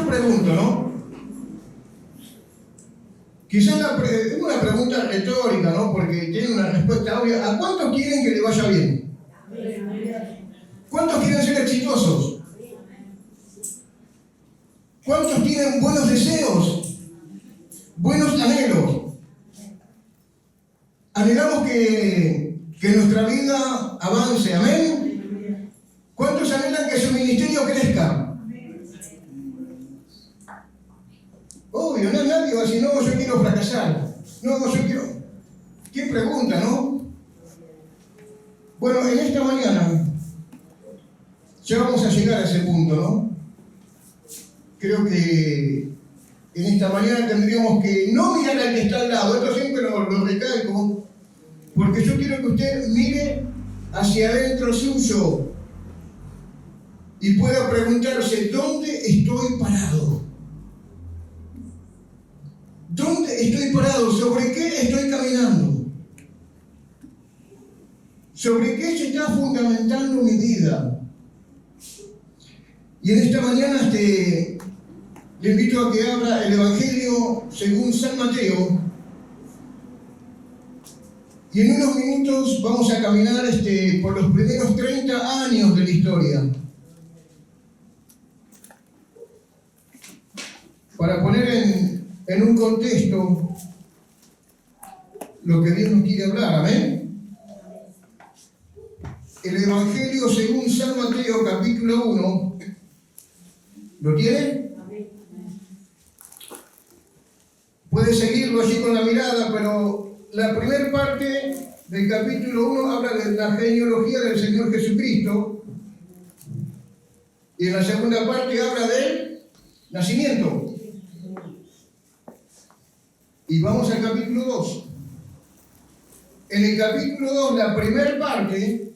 pregunto, ¿no? Quizás es una pregunta retórica, ¿no? Porque tiene una respuesta obvia. ¿A cuántos quieren que le vaya bien? ¿Cuántos quieren ser exitosos? ¿Cuántos tienen buenos deseos? Buenos anhelos. Anhelamos que nuestra vida avance, ¿amén? ¿Cuántos anhelan que su ministerio crezca? Obvio, no, nadie va a decir, no, yo quiero fracasar. No, yo quiero... ¿Qué pregunta, no? Bueno, en esta mañana ya vamos a llegar a ese punto, ¿no? Creo que en esta mañana tendríamos que no mirar al que está al lado. Esto siempre lo recalco, porque yo quiero que usted mire hacia adentro suyo y pueda preguntarse, ¿dónde estoy parado? ¿Dónde estoy parado? ¿Sobre qué estoy caminando? ¿Sobre qué se está fundamentando mi vida? Y en esta mañana le invito a que abra el Evangelio según San Mateo. Y en unos minutos vamos a caminar por los primeros 30 años de la historia. Para poner en un contexto lo que Dios nos quiere hablar, ¿amén? El Evangelio según San Mateo, capítulo 1, ¿lo tiene? Puede seguirlo allí con la mirada, pero la primera parte del capítulo 1 habla de la genealogía del Señor Jesucristo, y en la segunda parte habla del nacimiento. Y vamos al capítulo 2. En el capítulo 2, la primera parte,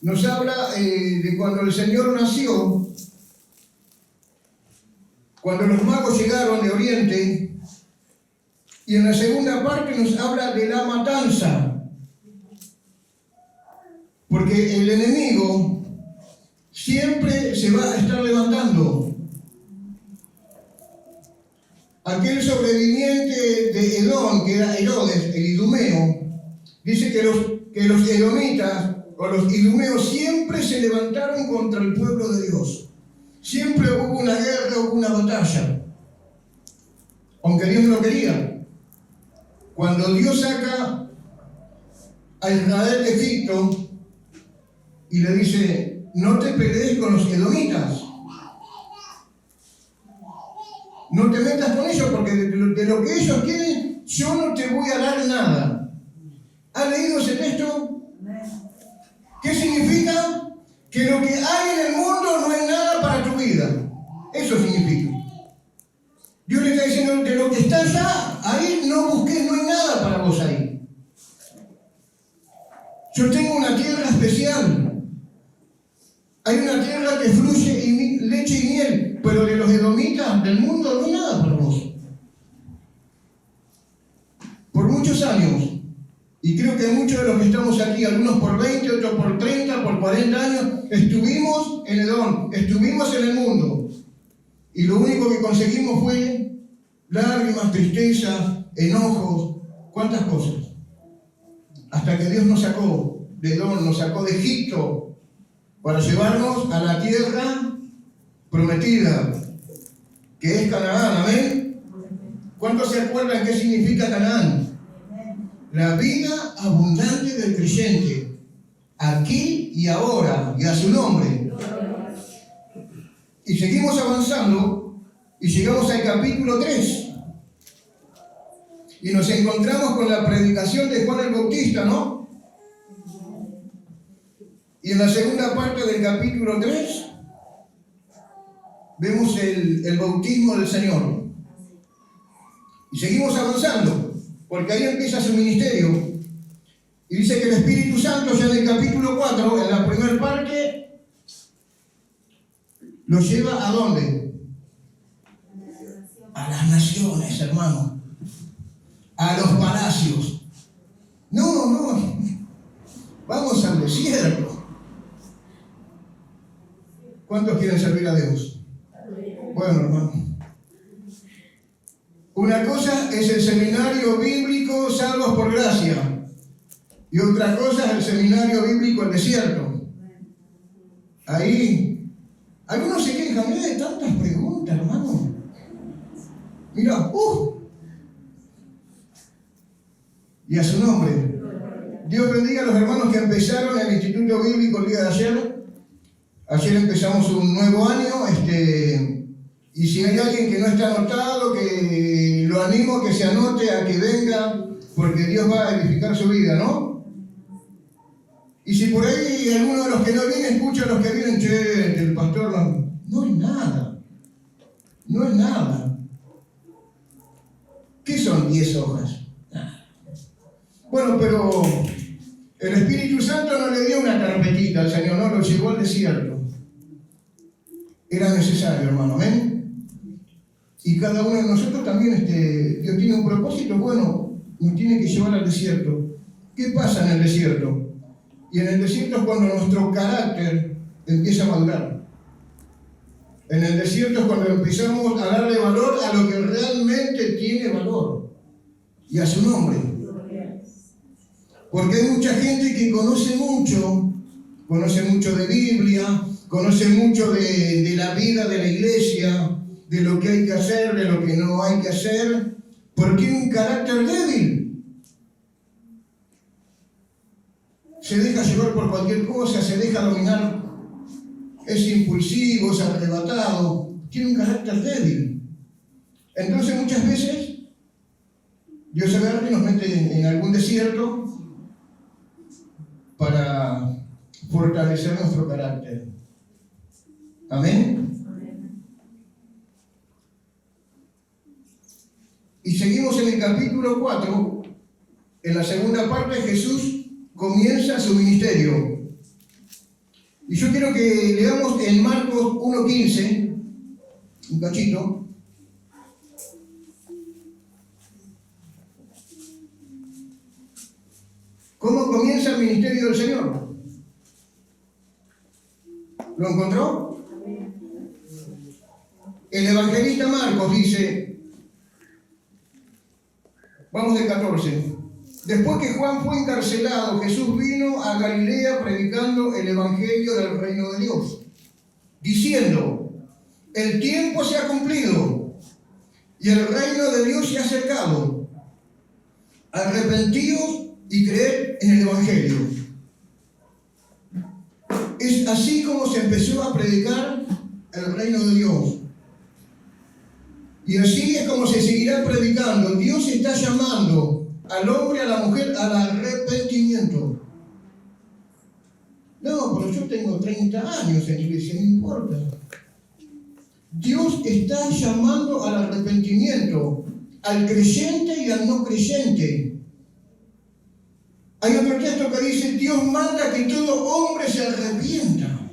nos habla de cuando el Señor nació, cuando los magos llegaron de Oriente, y en la segunda parte nos habla de la matanza, porque el enemigo siempre se va a estar levantando. Aquel sobreviviente de Edom, que era Herodes, el idumeo, dice que los edomitas o los idumeos siempre se levantaron contra el pueblo de Dios. Siempre hubo una guerra, hubo una batalla. Aunque Dios no quería. Cuando Dios saca a Israel de Egipto y le dice, no te pelees con los edomitas. No te metas con ellos porque de lo que ellos quieren, yo no te voy a dar nada. ¿Has leído ese texto? ¿Qué significa? Que lo que hay en el mundo no es nada para tu vida. Eso significa. Dios le está diciendo, de lo que está allá, ahí no busques, no hay nada para vos ahí. Yo tengo una tierra especial. Hay una tierra que fluye leche y miel, pero de los edomitas del mundo no hay nada para vos. Por muchos años, y creo que muchos de los que estamos aquí, algunos por 20, otros por 30, por 40 años, estuvimos en Edom, estuvimos en el mundo. Y lo único que conseguimos fue lágrimas, tristezas, enojos, cuántas cosas. Hasta que Dios nos sacó de Edom, nos sacó de Egipto, para llevarnos a la tierra prometida, que es Canaán, ¿amén? ¿Cuántos se acuerdan qué significa Canaán? La vida abundante del creyente, aquí y ahora, y a su nombre. Y seguimos avanzando, y llegamos al capítulo 3. Y nos encontramos con la predicación de Juan el Bautista, ¿no? Y en la segunda parte del capítulo 3 vemos el bautismo del Señor. Y seguimos avanzando, porque ahí empieza su ministerio. Y dice que el Espíritu Santo, ya en el capítulo 4, en la primera parte, lo lleva ¿a dónde? A las naciones, hermano. A los palacios. No, vamos al desierto. ¿Cuántos quieren servir a Dios? Bueno, hermano. Una cosa es el seminario bíblico Salvos por Gracia. Y otra cosa es el seminario bíblico El Desierto. Ahí, algunos se quejan de tantas preguntas, hermano. Mira, y a su nombre. Dios bendiga a los hermanos que empezaron el Instituto Bíblico el día de ayer. Ayer empezamos un nuevo año, y si hay alguien que no está anotado, que lo animo a que se anote, a que venga, porque Dios va a edificar su vida, ¿no? Y si por ahí alguno de los que no viene escucha a los que vienen, che, el pastor no es nada. No es nada. ¿Qué son 10 hojas? Bueno, pero el Espíritu Santo no le dio una carpetita al Señor, no lo llevó al desierto. Era necesario, hermano, amén. Y cada uno de nosotros también, Dios tiene un propósito, bueno, nos tiene que llevar al desierto. ¿Qué pasa en el desierto? Y en el desierto es cuando nuestro carácter empieza a madurar. En el desierto es cuando empezamos a darle valor a lo que realmente tiene valor. Y a su nombre. Porque hay mucha gente que conoce mucho de Biblia, conoce mucho de la vida de la iglesia, de lo que hay que hacer, de lo que no hay que hacer, porque tiene un carácter débil. Se deja llevar por cualquier cosa, se deja dominar, es impulsivo, es arrebatado, tiene un carácter débil. Entonces muchas veces Dios agarra y nos mete en algún desierto para fortalecer nuestro carácter. Amén. Y seguimos en el capítulo 4, en la segunda parte Jesús comienza su ministerio. Y yo quiero que leamos en Marcos 1:15, un cachito. ¿Cómo comienza el ministerio del Señor? ¿Lo encontró? El evangelista Marcos dice, vamos del 14. Después que Juan fue encarcelado, Jesús vino a Galilea predicando el evangelio del reino de Dios, diciendo, el tiempo se ha cumplido y el reino de Dios se ha acercado. Arrepentíos y creed en el evangelio. Es así como se empezó a predicar el reino de Dios. Y así es como se seguirá predicando. Dios está llamando al hombre y a la mujer al arrepentimiento. No, pero yo tengo 30 años en iglesia, no importa. Dios está llamando al arrepentimiento, al creyente y al no creyente. Hay otro texto que dice, Dios manda que todo hombre se arrepienta.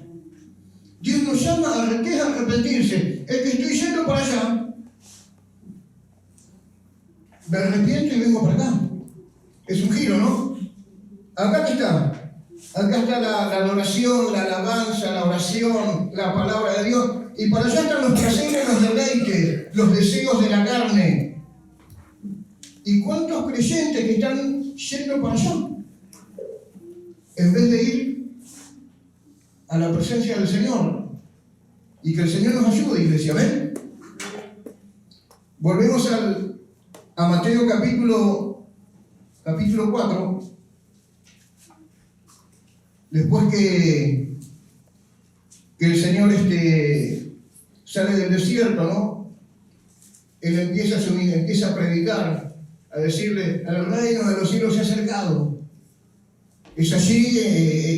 Dios nos llama a arrepentirse. El que estoy yendo para allá, me arrepiento y vengo para acá. Es un giro, ¿no? Acá está. Acá está la adoración, la alabanza, la oración, la palabra de Dios. Y para allá están los placeres, los deleites, los deseos de la carne. ¿Y cuántos creyentes que están yendo para allá? En vez de ir a la presencia del Señor. Y que el Señor nos ayude, iglesia. ¿Ven? Volvemos a Mateo capítulo 4. Después que el Señor sale del desierto, ¿no? Él empieza a predicar, a decirle, el reino de los cielos se ha acercado. Es allí,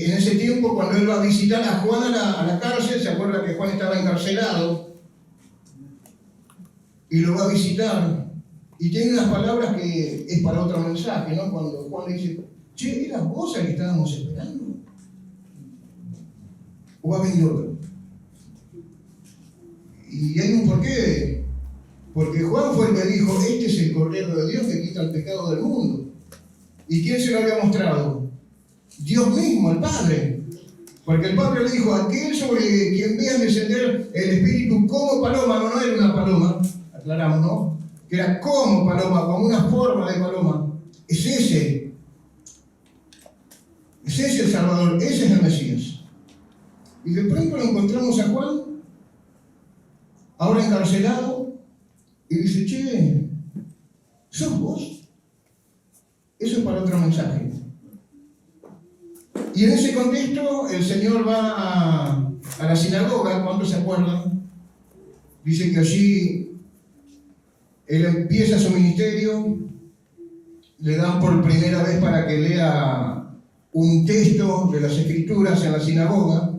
en ese tiempo, cuando él va a visitar a Juan a la cárcel. Se acuerda que Juan estaba encarcelado y lo va a visitar. Y tiene unas palabras que es para otro mensaje, ¿no? Cuando Juan le dice, che, ¿eras vos el que estábamos esperando? ¿O va a venir otro? Y hay un porqué. Porque Juan fue el que dijo, este es el Cordero de Dios que quita el pecado del mundo. ¿Y quién se lo había mostrado? Dios mismo, el Padre. Porque el Pablo le dijo, aquel sobre quien vean descender el Espíritu como paloma, no era una paloma, aclaramos, ¿no? Que era como paloma, como una forma de paloma. Es ese el Salvador, ese es el Mesías. Y de pronto lo encontramos a Juan, ahora encarcelado, y dice, che, ¿sos vos? Eso es para otro mensaje. Y en ese contexto el Señor va a la sinagoga, ¿cuántos se acuerdan? Dice que allí Él empieza su ministerio, le dan por primera vez para que lea un texto de las Escrituras en la sinagoga,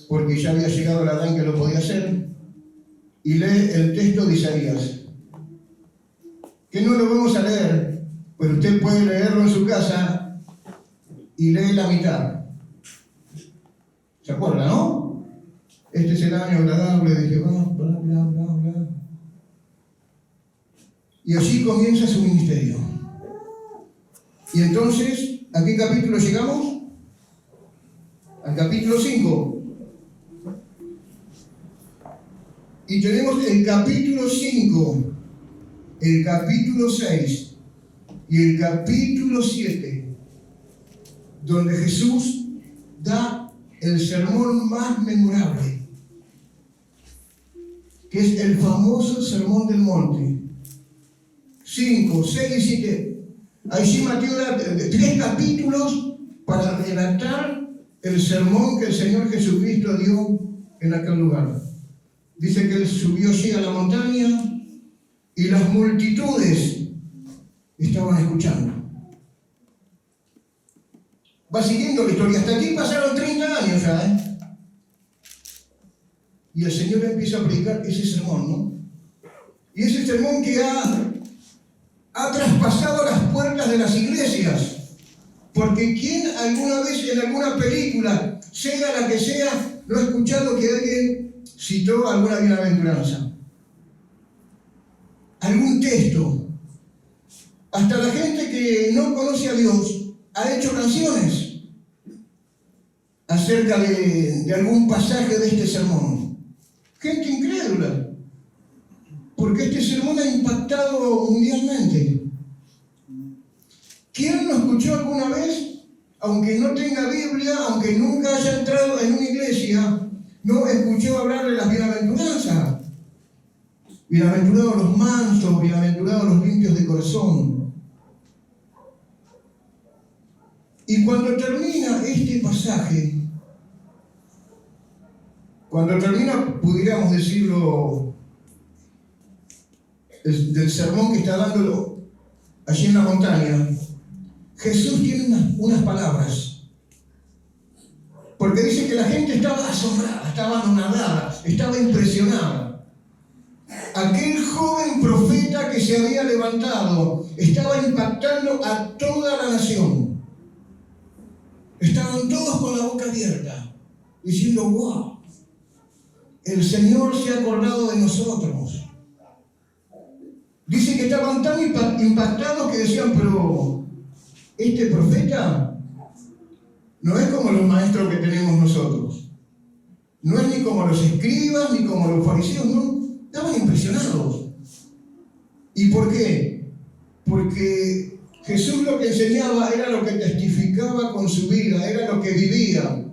porque ya había llegado la edad en que lo podía hacer, y lee el texto de Isaías, que no lo vamos a leer, pero usted puede leerlo en su casa y lee la mitad. ¿Se acuerda, no? Este es el año agradable de Jehová, bla, bla, bla, bla. Y así comienza su ministerio. Y entonces, ¿a qué capítulo llegamos? Al capítulo 5. Y tenemos el capítulo 5, el capítulo 6 y el capítulo 7, donde Jesús da el sermón más memorable, que es el famoso Sermón del Monte. 5, 6 y 7. Allí Mateo da 3 capítulos para relatar el sermón que el Señor Jesucristo dio en aquel lugar. Dice que Él subió allí a la montaña y las multitudes estaban escuchando. Va siguiendo la historia. Hasta aquí pasaron 30 años ya, Y el Señor empieza a predicar ese sermón, ¿no? Y ese sermón que ha traspasado las puertas de las iglesias. Porque ¿quién alguna vez en alguna película, sea la que sea, no ha escuchado que alguien citó alguna bienaventuranza? Algún texto. Hasta la gente que no conoce a Dios ha hecho canciones acerca de algún pasaje de este sermón. Gente incrédula, porque este sermón ha impactado mundialmente. ¿Quién no escuchó alguna vez, aunque no tenga Biblia, aunque nunca haya entrado en una iglesia, no escuchó hablar de las bienaventuranzas? Bienaventurados los mansos, bienaventurados los limpios de corazón. Y cuando termina este pasaje, pudiéramos decirlo, del sermón que está dando allí en la montaña, Jesús tiene unas palabras. Porque dice que la gente estaba asombrada, estaba anonadada, estaba impresionada. Aquel joven profeta que se había levantado estaba impactando a toda la nación. Estaban todos con la boca abierta, diciendo, wow, el Señor se ha acordado de nosotros. Dice que estaban tan impactados que decían, pero este profeta no es como los maestros que tenemos nosotros. No es ni como los escribas, ni como los fariseos, no. Estaban impresionados. ¿Y por qué? Porque Jesús lo que enseñaba era lo que testificaba con su vida, era lo que vivía.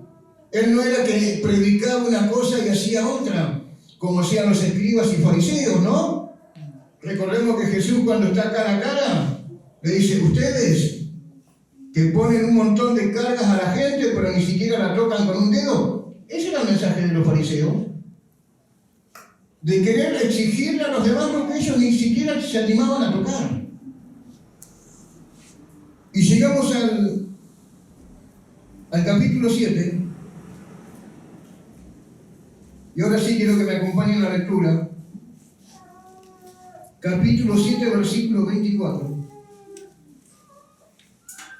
Él no era que predicaba una cosa y hacía otra, como hacían los escribas y fariseos, ¿no? Recordemos que Jesús, cuando está cara a cara, le dice, ustedes que ponen un montón de cargas a la gente, pero ni siquiera la tocan con un dedo. Ese era el mensaje de los fariseos. De querer exigirle a los demás lo que ellos ni siquiera se animaban a tocar. Y llegamos al capítulo 7. Y ahora sí quiero que me acompañen la lectura. Capítulo 7, versículo 24.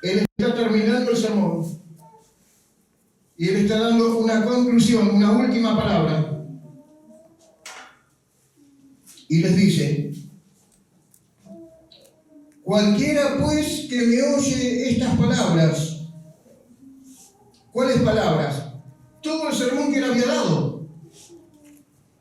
Él está terminando el sermón. Y él está dando una conclusión, una última palabra. Y les dice, cualquiera pues que me oye estas palabras, ¿Cuáles palabras? Todo el sermón que él había dado.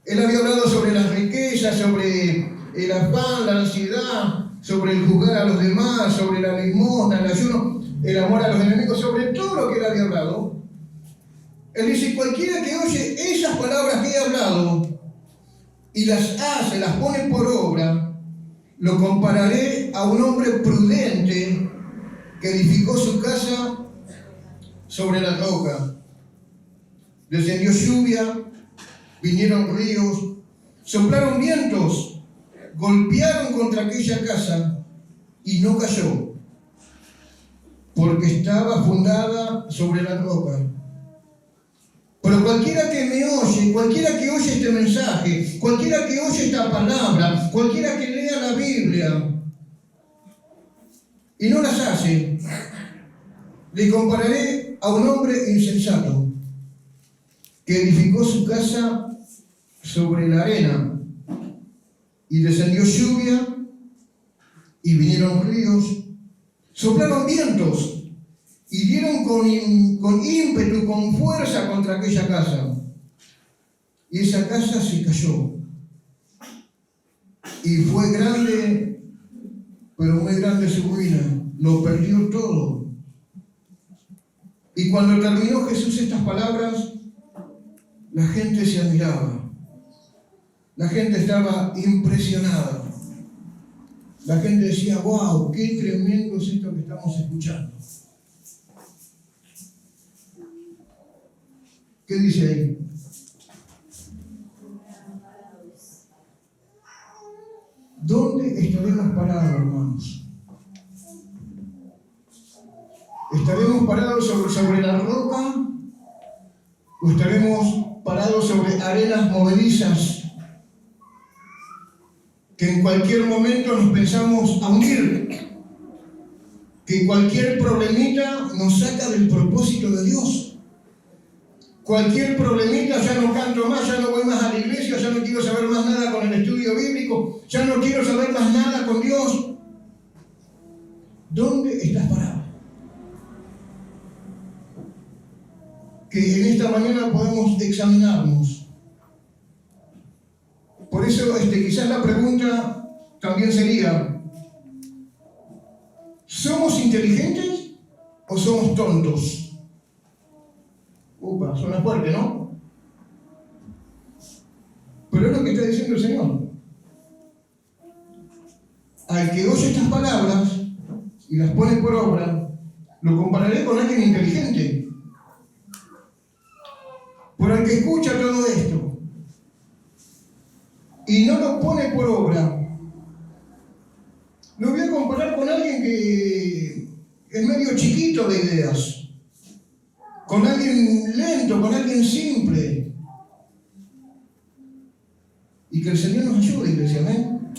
Él había hablado sobre las riquezas, sobre el afán, la ansiedad, sobre el juzgar a los demás, sobre la limosna, el ayuno, el amor a los enemigos, sobre todo lo que él había hablado. Él dice, cualquiera que oye esas palabras que he hablado y las hace, las pone por obra, lo compararé a un hombre prudente que edificó su casa sobre la roca. Descendió lluvia, vinieron ríos, soplaron vientos, golpearon contra aquella casa y no cayó, porque estaba fundada sobre la roca. Pero cualquiera que me oye, cualquiera que oye este mensaje, cualquiera que oye esta palabra, cualquiera que lea la Biblia y no las hace, le compararé a un hombre insensato que edificó su casa sobre la arena, y descendió lluvia, y vinieron ríos, soplaron vientos, y dieron con ímpetu, con fuerza contra aquella casa. Y esa casa se cayó. Y fue grande, pero muy grande su ruina. Lo perdió todo. Y cuando terminó Jesús estas palabras, la gente se admiraba. La gente estaba impresionada. La gente decía, wow, qué tremendo es esto que estamos escuchando. ¿Qué dice ahí? ¿Dónde estaremos parados, hermanos? ¿Estaremos parados sobre la roca? ¿O estaremos parados sobre arenas movedizas que en cualquier momento nos pensamos a hundir? Que cualquier problemita nos saca del propósito de Dios. Cualquier problemita, ya no canto más, ya no voy más a la iglesia, ya no quiero saber más nada con el estudio bíblico, ya no quiero saber más nada con Dios. ¿Dónde estás parado? Que en esta mañana podemos examinarnos. Por eso quizás la pregunta también sería, ¿somos inteligentes o somos tontos? Suena fuerte, ¿no? Pero es lo que está diciendo el Señor. Al que oye estas palabras y las pone por obra, lo compararé con alguien inteligente. Por el que escucha todo esto y no lo pone por obra, lo voy a comparar con alguien que es medio chiquito de ideas, con alguien lento, con alguien simple. Y que el Señor nos ayude, iglesia, amén.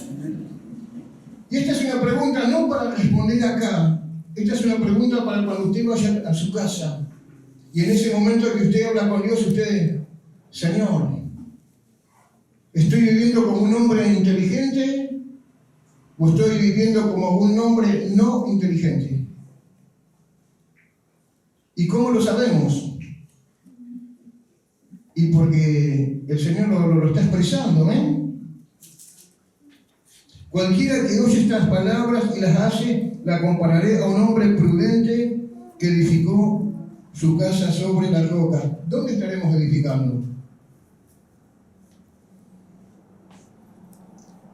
Y esta es una pregunta no para responder acá, esta es una pregunta para cuando usted vaya a su casa y en ese momento que usted habla con Dios, usted, Señor, ¿estoy viviendo como un hombre inteligente o estoy viviendo como un hombre no inteligente? ¿Y cómo lo sabemos? Y porque el Señor lo está expresando, ¿eh? Cualquiera que oye estas palabras y las hace, la compararé a un hombre prudente que edificó su casa sobre la roca. ¿Dónde estaremos edificando?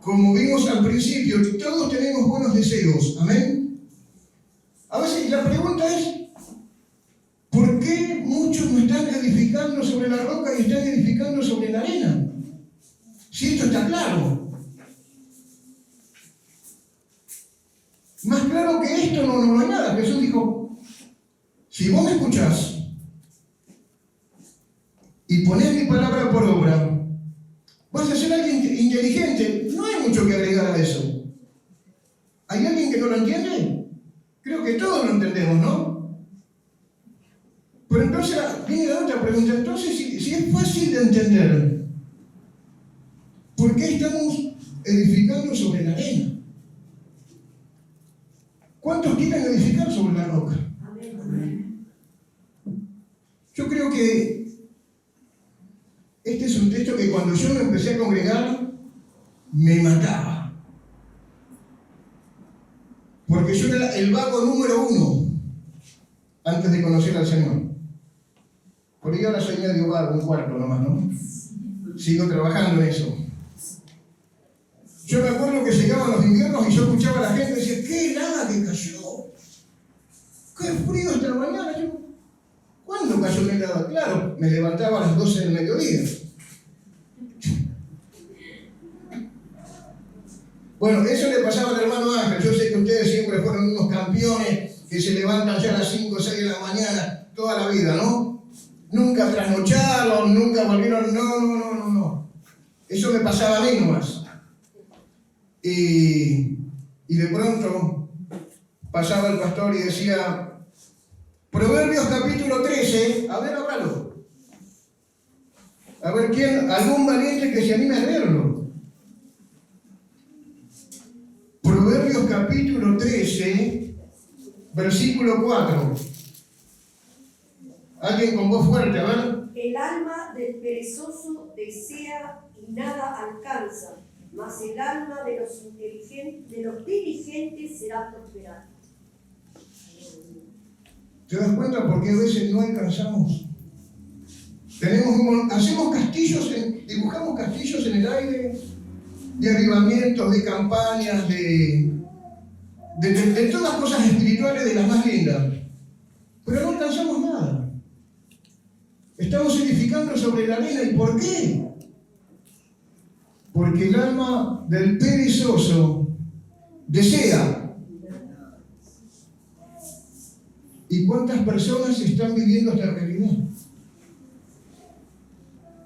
Como vimos al principio, todos tenemos buenos deseos, ¿amén? A veces la pregunta es, ¿por qué muchos no están edificando sobre la roca y están edificando sobre la arena? Si esto está claro. Más claro que esto no hay nada. Jesús dijo, si vos me escuchás y ponés mi palabra por obra, vas a ser alguien inteligente. No hay mucho que agregar a eso. ¿Hay alguien que no lo entiende? Creo que todos lo entendemos, ¿no? Pero entonces viene la otra pregunta. Entonces, si es fácil de entender, ¿por qué estamos edificando sobre la arena? ¿Cuántos quieren edificar sobre la roca? Yo creo que este es un texto que cuando yo me empecé a congregar, me mataba. Porque yo era el vago número 1 antes de conocer al Señor. Por ahí ahora soy medio vago, un cuarto nomás, ¿no? Sigo trabajando en eso. Yo me acuerdo que llegaban los inviernos y yo escuchaba a la gente y decía, ¡qué helada que cayó! ¡Qué frío esta mañana! Yo, ¿cuándo cayó la helada? Claro, me levantaba a las 12 del mediodía. Bueno, eso le pasaba al hermano Ángel. Yo sé que ustedes siempre fueron unos campeones que se levantan ya a las 5 o 6 de la mañana toda la vida, ¿no? Nunca trasnocharon, nunca volvieron. No. Eso me pasaba a mí nomás. Y de pronto pasaba el pastor y decía, Proverbios capítulo 13, a ver, háblalo. A ver, ¿quién? Algún valiente que se anime a leerlo. Proverbios capítulo 13, versículo 4. Alguien con voz fuerte, a ver. El alma del perezoso desea y nada alcanza, mas el alma de los diligentes será prosperada. ¿Te das cuenta por qué a veces no alcanzamos? Hacemos castillos, dibujamos castillos en el aire, de avivamientos, de campañas, de todas cosas espirituales de las más lindas, pero no alcanzamos nada. Estamos edificando sobre la arena. ¿Y por qué? Porque el alma del perezoso desea. ¿Y cuántas personas están viviendo esta realidad?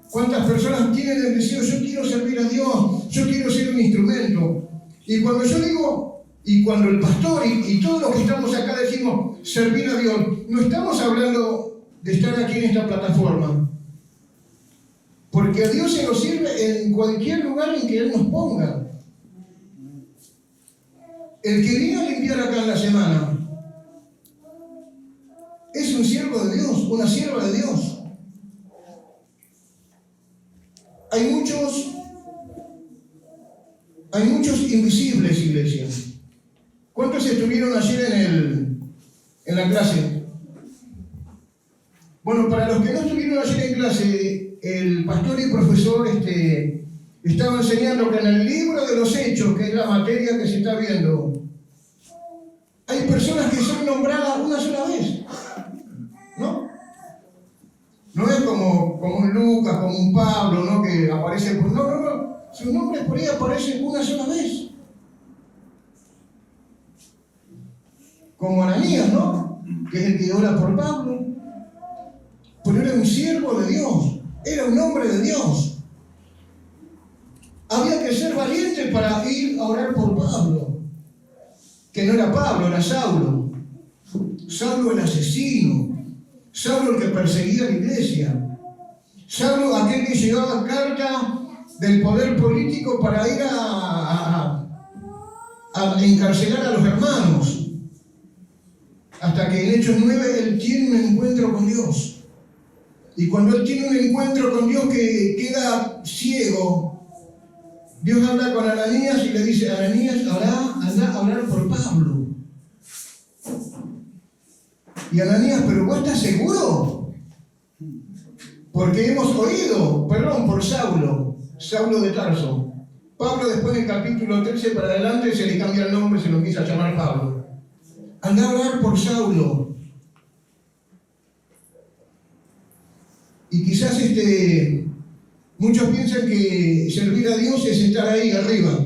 ¿Cuántas personas tienen el deseo? Yo quiero servir a Dios, yo quiero ser un instrumento. Y cuando yo digo, y cuando el pastor y todos los que estamos acá decimos servir a Dios, no estamos hablando de estar aquí en esta plataforma. Porque a Dios se nos sirve en cualquier lugar en que Él nos ponga. El que vino a limpiar acá en la semana es un siervo de Dios, una sierva de Dios. Hay muchos invisibles, iglesia. ¿Cuántos estuvieron ayer en la clase? Bueno, para los que no estuvieron ayer en clase, el pastor y profesor estaba enseñando que en el libro de los Hechos, que es la materia que se está viendo, hay personas que son nombradas una sola vez, ¿no? No es como un Lucas, como un Pablo, ¿no? Que aparece por... No. Sus nombres por ahí aparecen una sola vez. Como Ananías, ¿no? Que es el que ora por Pablo. Pero era un siervo de Dios. Era un hombre de Dios. Había que ser valiente para ir a orar por Pablo. Que no era Pablo, era Saulo. Saulo el asesino. Saulo el que perseguía a la iglesia. Saulo aquel que llevaba carta del poder político para ir a encarcelar a los hermanos. Hasta que en Hechos 9 él tiene un encuentro con Dios. Y cuando él tiene un encuentro con Dios que queda ciego, Dios habla con Ananías y le dice, Ananías, anda a orar por Pablo. Y Ananías, ¿pero vos estás seguro? Porque hemos oído, por Saulo de Tarso. Pablo después del capítulo 13 para adelante se le cambia el nombre, se lo empieza a llamar Pablo. Anda a orar por Saulo. Y quizás muchos piensan que servir a Dios es estar ahí arriba.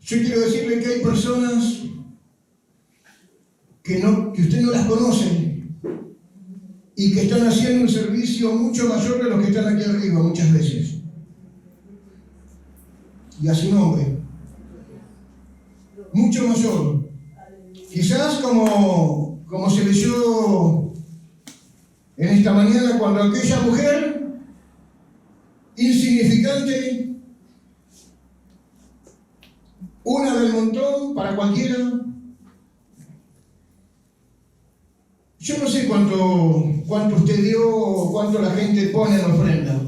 Yo quiero decirle que hay personas que usted no las conoce y que están haciendo un servicio mucho mayor de los que están aquí arriba muchas veces. Y a su nombre. Mucho mayor. Quizás como se leyó en esta mañana, cuando aquella mujer insignificante, una del montón para cualquiera. Yo no sé cuánto usted dio o cuánto la gente pone en la ofrenda,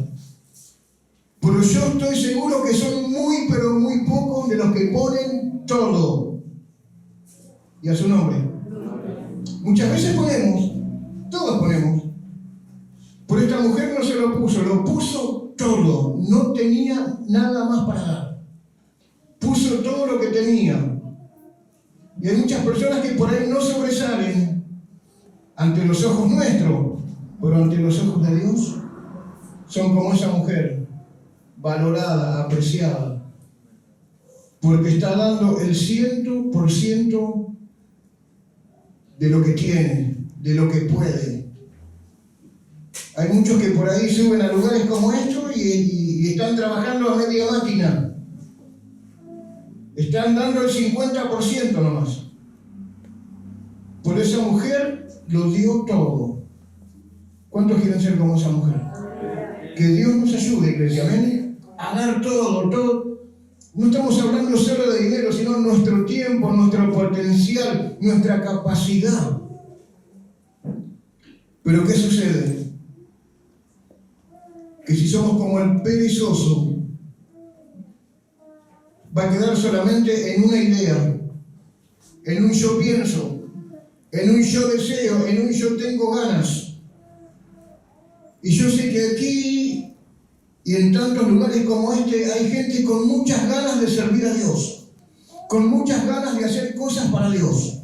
pero yo estoy seguro que son muy, pero muy pocos de los que ponen todo. Y a su nombre. Muchas veces ponemos, todos ponemos, pero esta mujer no se lo puso todo, no tenía nada más para dar. Puso todo lo que tenía. Y hay muchas personas que por ahí no sobresalen ante los ojos nuestros, pero ante los ojos de Dios son como esa mujer, valorada, apreciada, porque está dando el 100% de lo que tiene, de lo que puede. Hay muchos que por ahí suben a lugares como estos y están trabajando a media máquina. Están dando el 50% nomás. Por esa mujer lo dio todo. ¿Cuántos quieren ser como esa mujer? Que Dios nos ayude, iglesia, amén, a dar todo. No estamos hablando solo de dinero, sino nuestro tiempo, nuestro potencial, nuestra capacidad. Pero ¿qué sucede? Que si somos como el perezoso, va a quedar solamente en una idea, en un yo pienso, en un yo deseo, en un yo tengo ganas. Y yo sé que aquí y en tantos lugares como este hay gente con muchas ganas de servir a Dios, con muchas ganas de hacer cosas para Dios.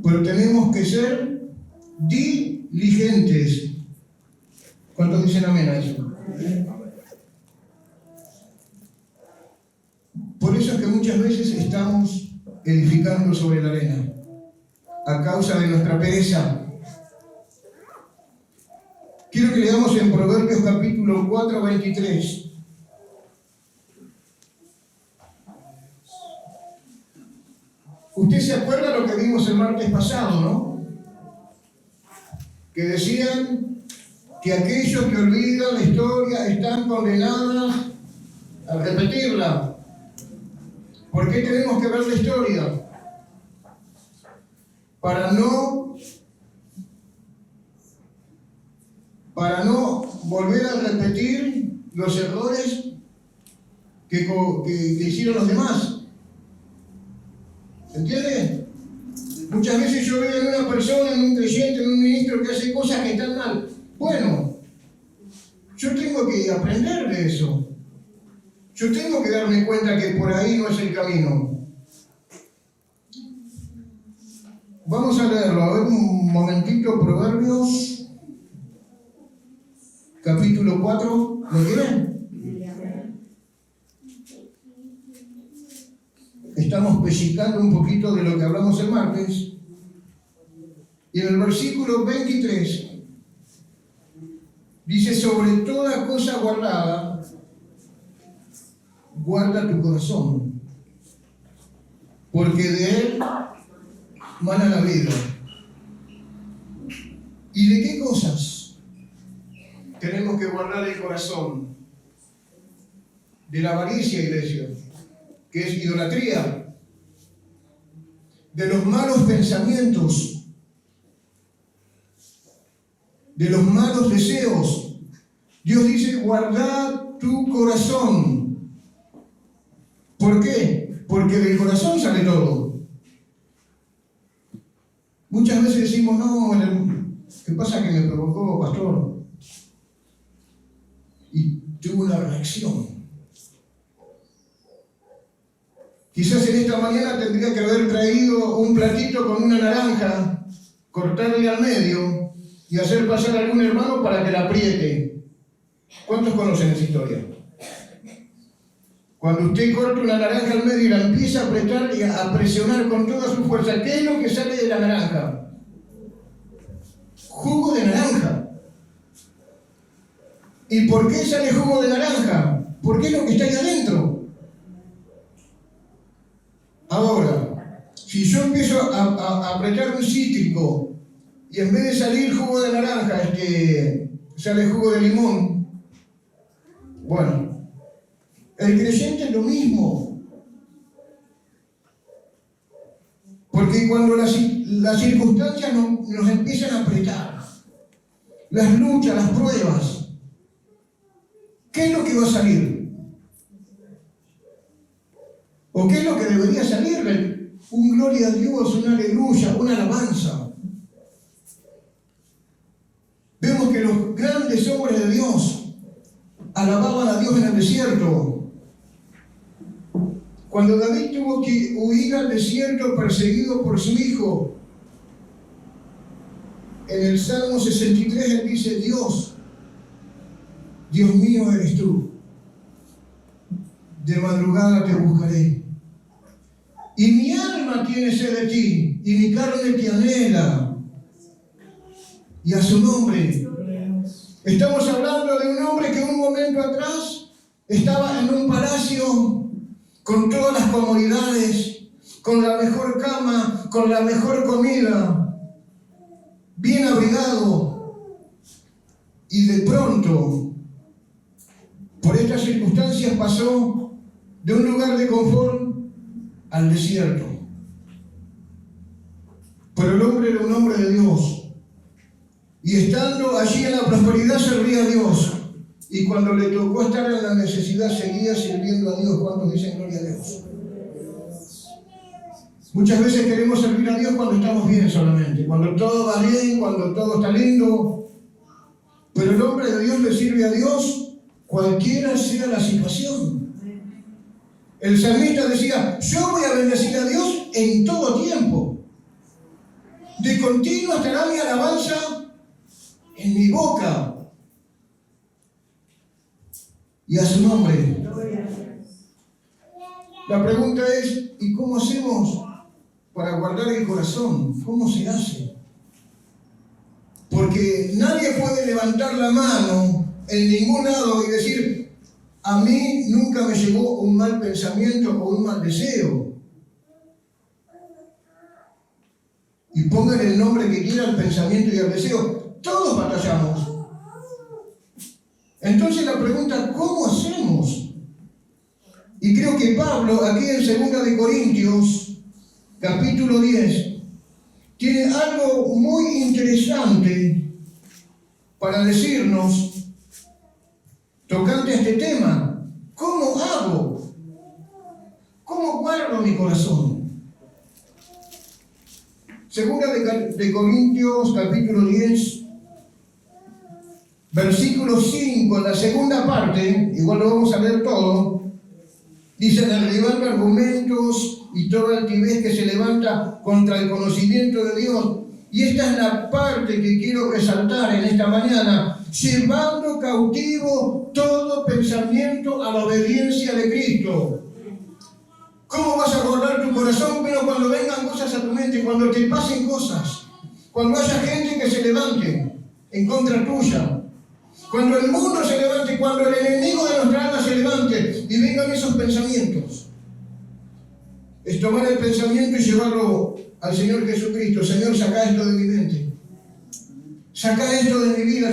Pero tenemos que ser diligentes. ¿Cuántos dicen amén a eso? Por eso es que muchas veces estamos edificando sobre la arena, a causa de nuestra pereza. Quiero que leamos en Proverbios capítulo 4, 23. Usted se acuerda lo que vimos el martes pasado, ¿no? Que decían que aquellos que olvidan la historia están condenados a repetirla. ¿Por qué tenemos que ver la historia? Para no volver a repetir los errores que hicieron los demás. ¿Se entiende? Muchas veces yo veo en una persona, en un creyente, en un ministro que hace cosas que están mal. Bueno, yo tengo que aprender de eso. Yo tengo que darme cuenta que por ahí no es el camino. Vamos a leerlo, a ver un momentito, Proverbios, capítulo 4, ¿lo quieren? Estamos pellizcando un poquito de lo que hablamos el martes. Y en el versículo 23 dice: sobre toda cosa guardada, guarda tu corazón, porque de él mana la vida. ¿Y de qué cosas tenemos que guardar el corazón? De la avaricia, iglesia, que es idolatría, de los malos pensamientos, de los malos deseos. Dios dice: guarda tu corazón. ¿Por qué? Porque del corazón sale todo. Muchas veces decimos: no, ¿qué pasa que me provocó, pastor? Y tuve una reacción. Quizás en esta mañana tendría que haber traído un platito con una naranja, cortarle al medio y hacer pasar a algún hermano para que la apriete. ¿Cuántos conocen esa historia? Cuando usted corta una naranja al medio y la empieza a apretar y a presionar con toda su fuerza, ¿qué es lo que sale de la naranja? Jugo de naranja. ¿Y por qué sale jugo de naranja? Porque es lo que está ahí adentro. Ahora, si yo empiezo a apretar un cítrico y en vez de salir jugo de naranja, sale jugo de limón, bueno, el creyente es lo mismo. Porque cuando las circunstancias nos empiezan a apretar, las luchas, las pruebas, ¿qué es lo que va a salir? ¿O qué es lo que debería salir? Un gloria a Dios, una aleluya, una alabanza. Vemos que los grandes hombres de Dios alababan a Dios en el desierto. Cuando David tuvo que huir al desierto perseguido por su hijo, en el Salmo 63 él dice: Dios mío eres tú, de madrugada te buscaré. Y mi alma tiene sed de ti, y mi carne te anhela. Y a su nombre. Estamos hablando de un hombre que un momento atrás estaba en un palacio con todas las comodidades, con la mejor cama, con la mejor comida, bien abrigado. Y de pronto, por estas circunstancias, pasó de un lugar de confort al desierto. Pero el hombre era un hombre de Dios. Y estando allí en la prosperidad servía a Dios. Y cuando le tocó estar en la necesidad seguía sirviendo a Dios. ¿Cuántos dicen gloria a Dios? Muchas veces queremos servir a Dios cuando estamos bien solamente. Cuando todo va bien, cuando todo está lindo. Pero el hombre de Dios le sirve a Dios cualquiera sea la situación. El salmista decía: yo voy a bendecir a Dios en todo tiempo. De continuo estará mi alabanza en mi boca. Y a su nombre. La pregunta es: ¿y cómo hacemos para guardar el corazón? ¿Cómo se hace? Porque nadie puede levantar la mano en ningún lado y decir: a mí nunca me llegó un mal pensamiento o un mal deseo. Y pongan el nombre que quieran, el pensamiento y el deseo. Todos batallamos. Entonces la pregunta: ¿cómo hacemos? Y creo que Pablo, aquí en 2 de Corintios, capítulo 10, tiene algo muy interesante para decirnos tocante a este tema. ¿Cómo hago? ¿Cómo guardo mi corazón? 2 de Corintios, capítulo 10, versículo 5, en la segunda parte, igual lo vamos a leer todo, dice: derribando argumentos y toda altivez que se levanta contra el conocimiento de Dios. Y esta es la parte que quiero resaltar en esta mañana: llevando cautivo todo pensamiento a la obediencia de Cristo. ¿Cómo vas a guardar tu corazón? Pero cuando vengan cosas a tu mente, cuando te pasen cosas, cuando haya gente que se levante en contra tuya, cuando el mundo se levante, cuando el enemigo de nuestra alma se levante y vengan esos pensamientos. Es tomar el pensamiento y llevarlo al Señor Jesucristo. Señor, saca esto de mi mente. Saca esto de mi vida.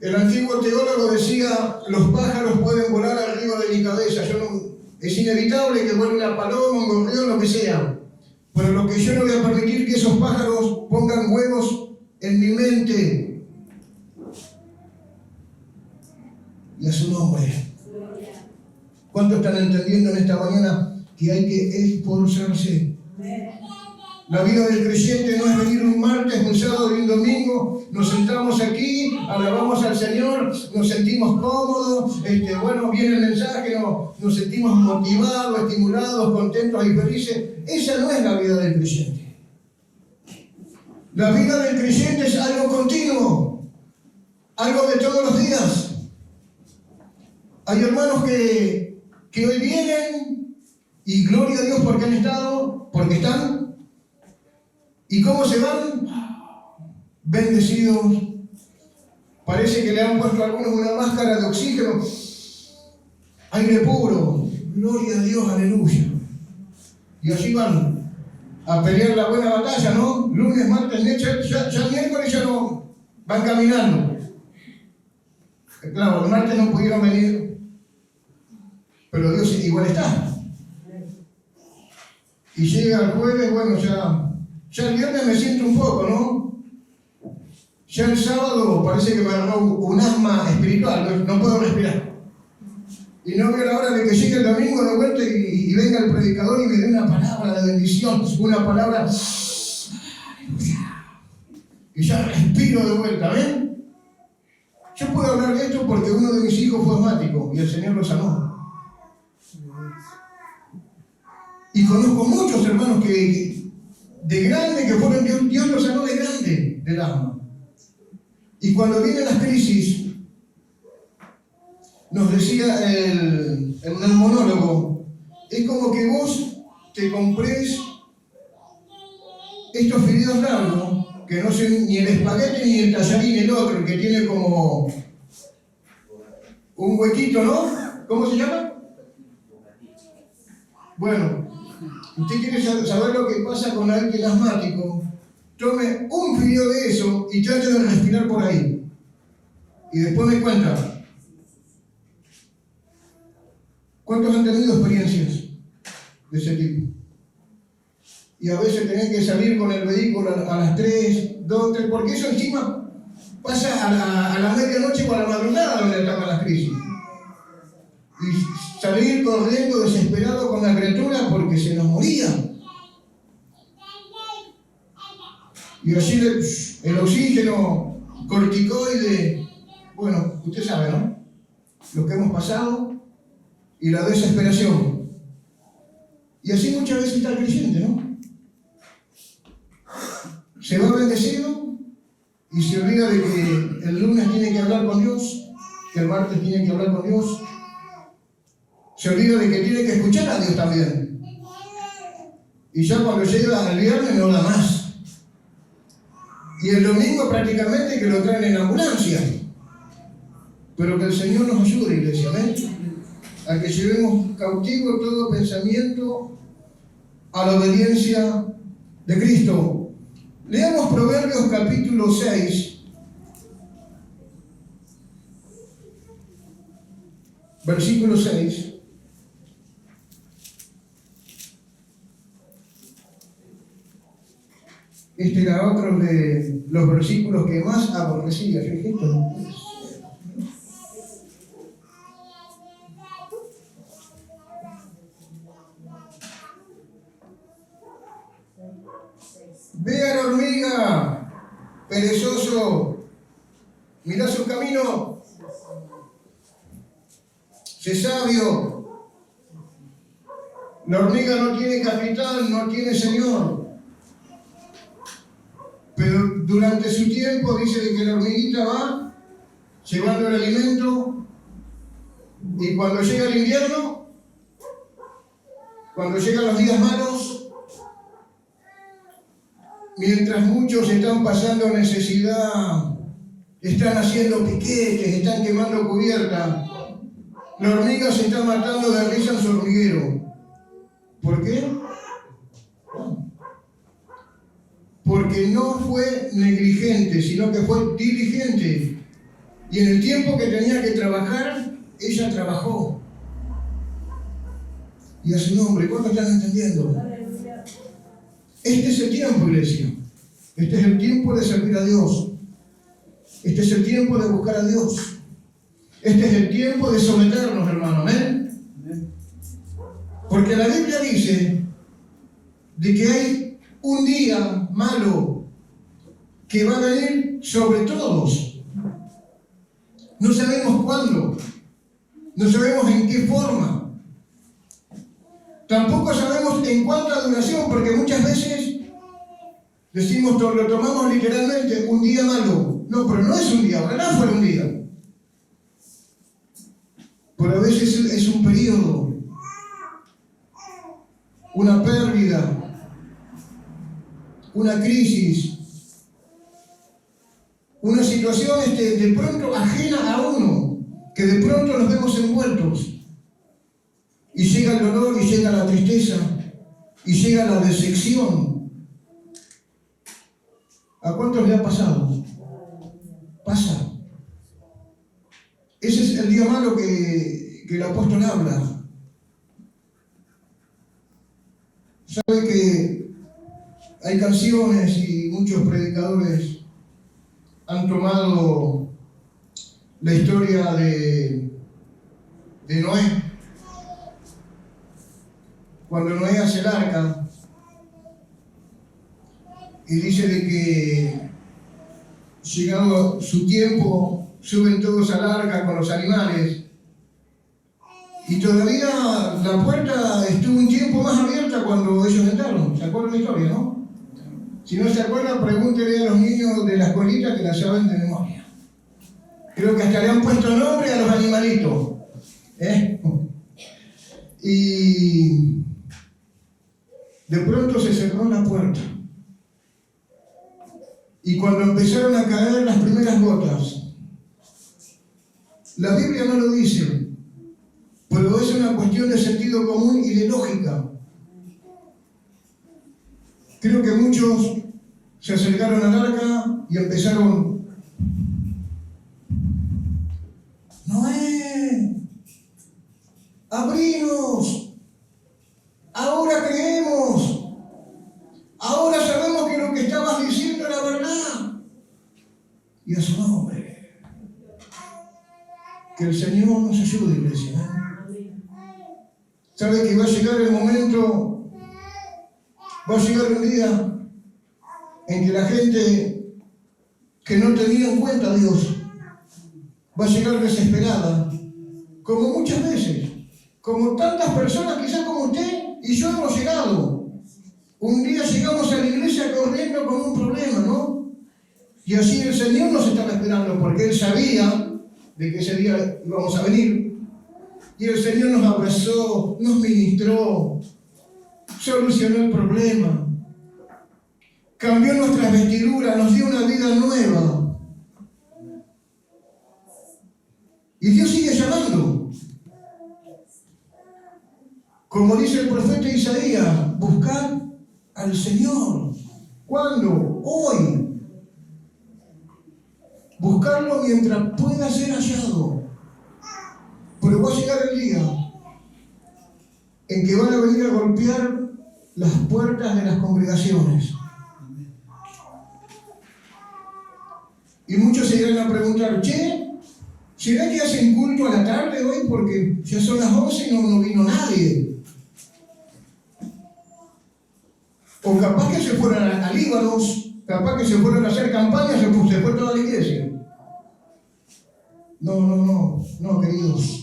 El antiguo teólogo decía: los pájaros pueden volar arriba de mi cabeza. Es inevitable que vuele una paloma, un gorrión, lo que sea. Pero lo que yo no voy a permitir que esos pájaros pongan huevos en mi mente. Y a su nombre. ¿Cuántos están entendiendo en esta mañana que hay que esforzarse? La vida del creyente no es venir un martes, un sábado y un domingo, nos sentamos aquí, alabamos al Señor, nos sentimos cómodos, bueno, viene el mensaje, nos sentimos motivados, estimulados, contentos y felices. Esa no es la vida del creyente. La vida del creyente es algo continuo, algo de todos los días. Hay hermanos que hoy vienen y gloria a Dios porque han estado, porque están. ¿Y cómo se van? Bendecidos. Parece que le han puesto a algunos una máscara de oxígeno. Aire puro. Gloria a Dios, aleluya. Y así van a pelear la buena batalla, ¿no? Lunes, martes, ya miércoles ya no van caminando. Claro, el martes no pudieron venir, pero Dios igual está. Y llega el jueves, bueno, ya el viernes me siento un poco, ¿no? Ya el sábado parece que me agarró un asma espiritual, no puedo respirar. Y no veo la hora de que llegue el domingo de vuelta y venga el predicador y me dé una palabra de bendición, una palabra. Y ya respiro de vuelta, ¿ven? Yo puedo hablar de esto porque uno de mis hijos fue asmático y el Señor lo sanó. Y conozco muchos hermanos que de grande, que fueron, Dios los sanó de grande del asma. Y cuando vienen las crisis, nos decía el neumonólogo, es como que vos te comprés estos fideos largos, que no son ni el espagueti ni el tallarín, el otro, que tiene como un huequito, ¿no? ¿Cómo se llama? Bueno, usted quiere saber lo que pasa con alguien asmático, tome un fideo de eso y trate de respirar por ahí. Y después me cuenta. ¿Cuántos han tenido experiencias de ese tipo? Y a veces tienen que salir con el vehículo a las 3, 2, 3, porque eso encima pasa a la medianoche o a la madrugada donde estaban las crisis. Y salir corriendo desesperado con la criatura porque se nos moría. Y así el oxígeno, corticoide, bueno, usted sabe, ¿no? Lo que hemos pasado y la desesperación. Y así muchas veces está el creyente, ¿no? Se va bendecido y se olvida de que el lunes tiene que hablar con Dios, que el martes tiene que hablar con Dios. Se olvida de que tiene que escuchar a Dios también. Y ya cuando llega el viernes no da más. Y el domingo prácticamente que lo traen en ambulancia. Pero que el Señor nos ayude, iglesia, ¿ven? A que llevemos cautivo todo pensamiento a la obediencia de Cristo. Leamos Proverbios capítulo 6, versículo 6. Este era otro de los versículos que más aborrecía. Yo dije, esto no puede ser. Ve a la hormiga, perezoso, mira su camino, sé sabio. La hormiga no tiene capitán, no tiene señor. Pero durante su tiempo dice de que la hormiguita va llevando el alimento y cuando llega el invierno, cuando llegan los días malos, mientras muchos están pasando necesidad, están haciendo piquetes, están quemando cubierta, la hormiga se está matando de risa en su hormiguero. ¿Por qué? Porque no fue negligente, sino que fue diligente. Y en el tiempo que tenía que trabajar, ella trabajó. Y a su nombre, ¿cuántos están entendiendo? Este es el tiempo, iglesia. Este es el tiempo de servir a Dios. Este es el tiempo de buscar a Dios. Este es el tiempo de someternos, hermano. ¿Amén? Porque la Biblia dice de que hay un día malo que va a venir sobre todos. No sabemos cuándo. No sabemos en qué forma. Tampoco sabemos en cuánta duración, porque muchas veces decimos, lo tomamos literalmente, un día malo. No, pero no es un día, ojalá fuera un día. Pero a veces es un periodo, una pérdida, una crisis, una situación de pronto ajena a uno, que de pronto nos vemos envueltos. Y llega el dolor, y llega la tristeza, y llega la decepción. ¿A cuántos le ha pasado? Pasa. Ese es el día malo que el apóstol habla. Sabe que hay canciones y muchos predicadores han tomado la historia de Noé. Cuando Noé hace el arca y dice de que llegado su tiempo suben todos al arca con los animales, y todavía la puerta estuvo un tiempo más abierta cuando ellos entraron. ¿Se acuerdan la historia, no? Si no se acuerdan, pregúntenle a los niños de la escuelita que la saben de memoria. Creo que hasta le han puesto nombre a los animalitos. Y de pronto se cerró la puerta. Y cuando empezaron a caer las primeras gotas, la Biblia no lo dice, pero es una cuestión de sentido común y de lógica. Creo que muchos se acercaron al arca y empezaron: Noé, abrinos, ahora creemos, ahora sabemos que lo que estabas diciendo era verdad. Y a su nombre, que el Señor nos ayude, iglesia. ¿Sabe que va a llegar el momento, va a llegar un día en que la gente que no tenía en cuenta a Dios va a llegar desesperada, como muchas veces, como tantas personas, quizás como usted y yo hemos llegado? Un día llegamos a la iglesia corriendo con un problema, ¿no? Y así el Señor nos estaba esperando, porque Él sabía de que ese día íbamos a venir. Y el Señor nos abrazó, nos ministró, solucionó el problema, cambió nuestras vestiduras, nos dio una vida nueva. Y Dios sigue llamando. Como dice el profeta Isaías, buscad al Señor. ¿Cuándo? Hoy. Buscarlo mientras pueda ser hallado. Pero va a llegar el día en que van a venir a golpear las puertas de las congregaciones. Y muchos se irán a preguntar: che, ¿será que hacen culto a la tarde hoy? Porque ya son las 11 y no vino nadie. O capaz que se fueron a Líbanos, capaz que se fueron a hacer campañas, se fue toda la iglesia. No, queridos.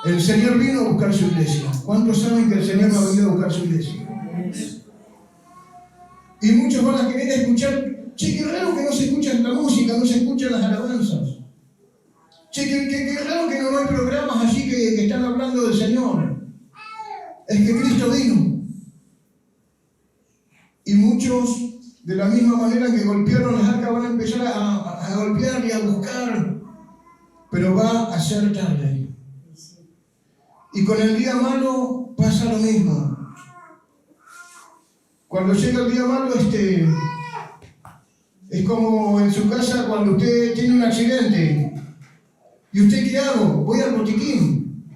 El Señor vino a buscar su iglesia. ¿Cuántos saben que el Señor no ha venido a buscar su iglesia? Y muchos van a querer escuchar: che, qué raro que no se escucha la música, no se escuchan las alabanzas. Che, qué raro que no hay programas así que están hablando del Señor. Es que Cristo vino. Y muchos, de la misma manera que golpearon las arcas, van a empezar a golpear y a buscar. Pero va a ser tarde. Y con el día malo pasa lo mismo. Cuando llega el día malo, es como en su casa cuando usted tiene un accidente. ¿Y usted qué hago? Voy al botiquín.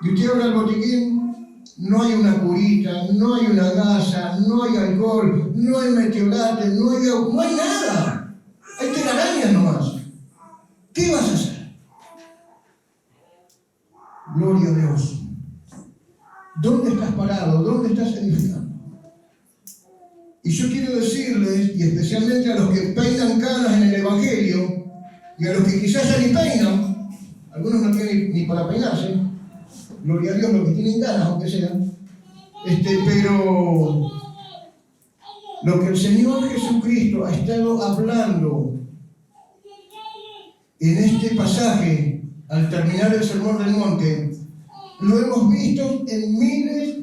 Y usted abre el botiquín, no hay una curita, no hay una gasa, no hay alcohol, no hay metiolate, no hay nada. Hay telarañas nomás. ¿Qué vas a hacer? Gloria a Dios. ¿Dónde estás parado? ¿Dónde estás edificando? Y yo quiero decirles, y especialmente a los que peinan canas en el Evangelio, y a los que quizás ya ni peinan, algunos no tienen ni para peinarse, gloria a Dios los que tienen canas, aunque sean, pero lo que el Señor Jesucristo ha estado hablando en este pasaje, al terminar el Sermón del Monte, lo hemos visto en miles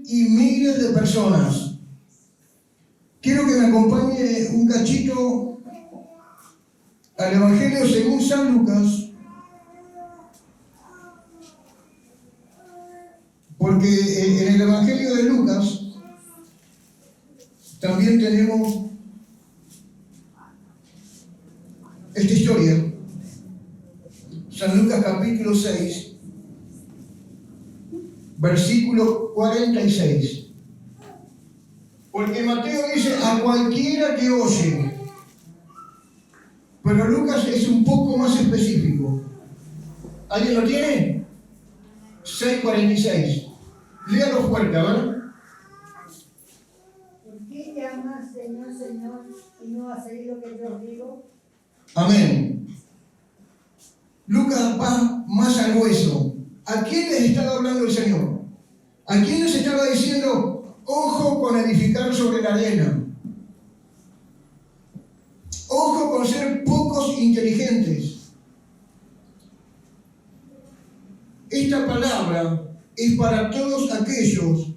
y miles de personas. Quiero que me acompañe un cachito al Evangelio según San Lucas, porque en el Evangelio de Lucas también tenemos esta historia. San Lucas capítulo 6. versículo 46. Porque Mateo dice a cualquiera que oye, pero Lucas es un poco más específico. ¿Alguien lo tiene? 6:46. Léalo fuerte, a ver. ¿Por qué llamas Señor, Señor, y no hacéis lo que yo os digo? Amén. Lucas va más al hueso. ¿A quién les estaba hablando el Señor? ¿A quién les estaba diciendo, ojo con edificar sobre la arena? Ojo con ser pocos inteligentes. Esta palabra es para todos aquellos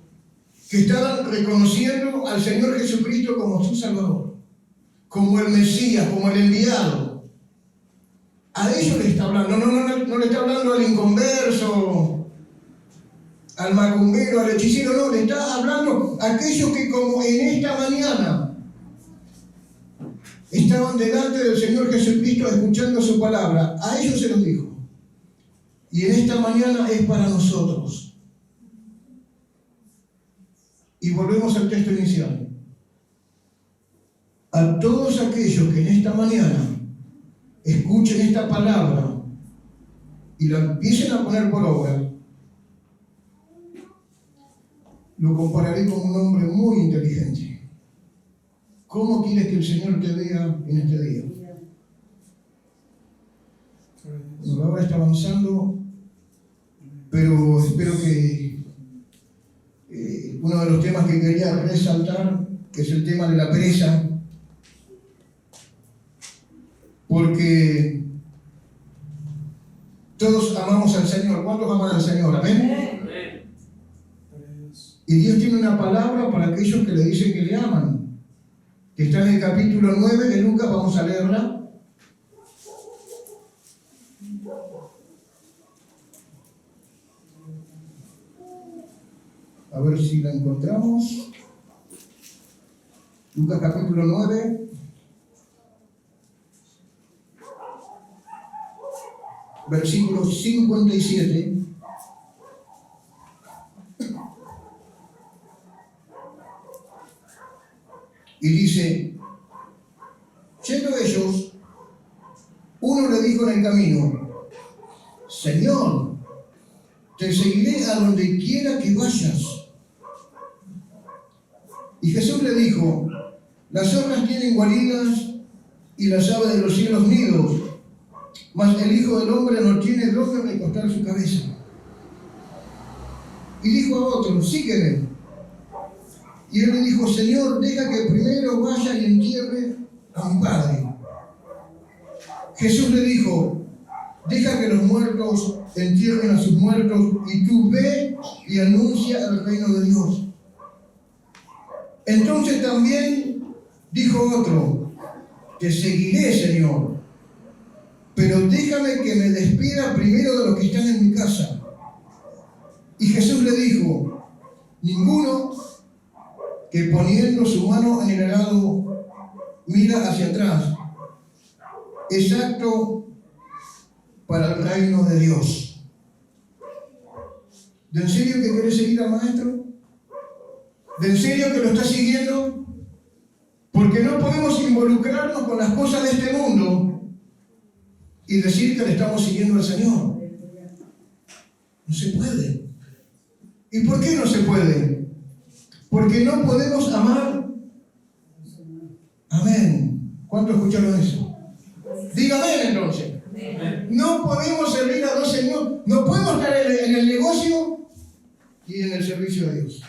que estaban reconociendo al Señor Jesucristo como su Salvador, como el Mesías, como el enviado. A ellos le está hablando, no le está hablando al inconverso, al macumbero, al hechicero, no, le está hablando a aquellos que como en esta mañana estaban delante del Señor Jesucristo escuchando su palabra. A ellos se los dijo. Y en esta mañana es para nosotros. Y volvemos al texto inicial. A todos aquellos que en esta mañana escuchen esta palabra y la empiecen a poner por obra, lo compararé con un hombre muy inteligente. ¿Cómo quieres que el Señor te vea en este día? La hora está avanzando, pero espero que uno de los temas que quería resaltar, que es el tema de la pereza, porque todos amamos al Señor. ¿Cuántos aman al Señor? ¿Amén? Y Dios tiene una palabra para aquellos que le dicen que le aman, que está en el capítulo 9 de Lucas. Vamos a leerla. A ver si la encontramos. Lucas capítulo 9. Versículo 57. Y dice, yendo ellos, uno le dijo en el camino, Señor, te seguiré a donde quiera que vayas. Y Jesús le dijo, las zorras tienen guaridas y las aves de los cielos nidos, mas el Hijo del Hombre no tiene dónde recostar su cabeza. Y dijo a otro, sígueme. Y él le dijo, Señor, deja que primero vaya y entierre a mi padre. Jesús le dijo, deja que los muertos entierren a sus muertos, y tú ve y anuncia el reino de Dios. Entonces también dijo otro, te seguiré, Señor, pero déjame que me despida primero de los que están en mi casa. Y Jesús le dijo, ninguno que poniendo su mano en el arado mira hacia atrás es apto para el reino de Dios. ¿De en serio que querés seguir al Maestro? ¿De en serio que lo estás siguiendo? Porque no podemos involucrarnos con las cosas de este mundo y decir que le estamos siguiendo al Señor. No se puede. ¿Y por qué no se puede? Porque no podemos amar. Amén. ¿Cuántos escucharon eso? Diga amén entonces. Amén. No podemos servir a dos señores. No podemos estar en el negocio y en el servicio a Dios.